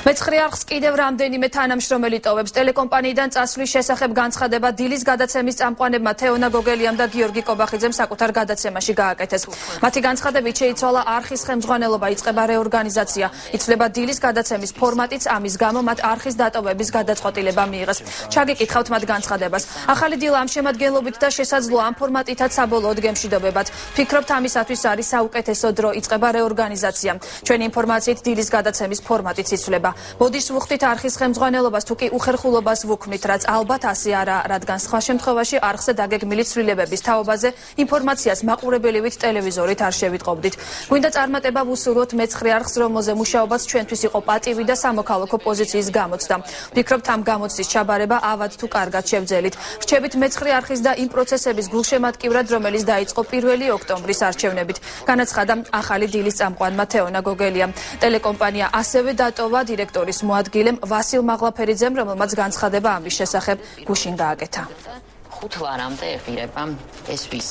მეცხრე არხს კიდევ რამდენიმე თანამშრომელი ტოვებს. ტელეკომპანიიდან წასვლის შესახებ განცხადება დილის გადაცემის წამყვანებმა თეონა გოგელიამ და გიორგი კობახიძემ საკუთარ გადაცემაში გააკეთეს. მათი განცხადებით შეიცვალა არხის ხელმძღვანელობა, იწყება რეორგანიზაცია. იცვლება დილის გადაცემის ფორმატიც, ამის გამო მათ არხის დატოვების გადაწყვეტილება მიიღეს. ჩაგიკითხავთ მათ განცხადებას. ახალი დილა ამ შემადგენლობით და შესაძლოა ამ ფორმატითაც საბოლოოდ გემშვიდობებად. ფიქრობთ ამისათვის არის საუკეთესო დრო, იწყება რეორგანიზაცია. ჩვენი ინფორმაციით დილის გადაცემის ფორმატიც იცვლება. ბოდიშს ვუხდით არხის ხელმძღვანელობას, თუ კი უხერხულობას ვუქმნით, რაც ალბათ ასე არაა, რადგან სხვა შემთხვევაში არხზე დაგეგმილი ცვლილებების თაობაზე ინფორმაციას მაყურებელივით ტელევიზორით არ შევიტყობდით. გვინდა წარმატება ვუსურვოთ მეცხრე არხს, რომელზე მუშაობაც ჩვენთვის იყო პატივი და სამოქალაქო პოზიციის გამოცდა. ვფიქრობთ ამ გამოცდის ჩაბარება ავად თუ კარგად შევძელით. რჩებით მეცხრე არხის და იმ პროცესების გულშემატკივრად, რომელიც დაიწყო 1 ოქტომბრის არჩევნებით. განაცხადა ახალი დილის წამყვანმა თეონა გოგელიამ. ტელეკომპანია ასევე დატოვა დირექტორის მოადგილემ ვასილ მაღლაფერიძემ, რომელმაც განცხადება ამის შესახებ გუშინ გააკეთა. 5 ლარამდე ეღირება ეს ვიზა.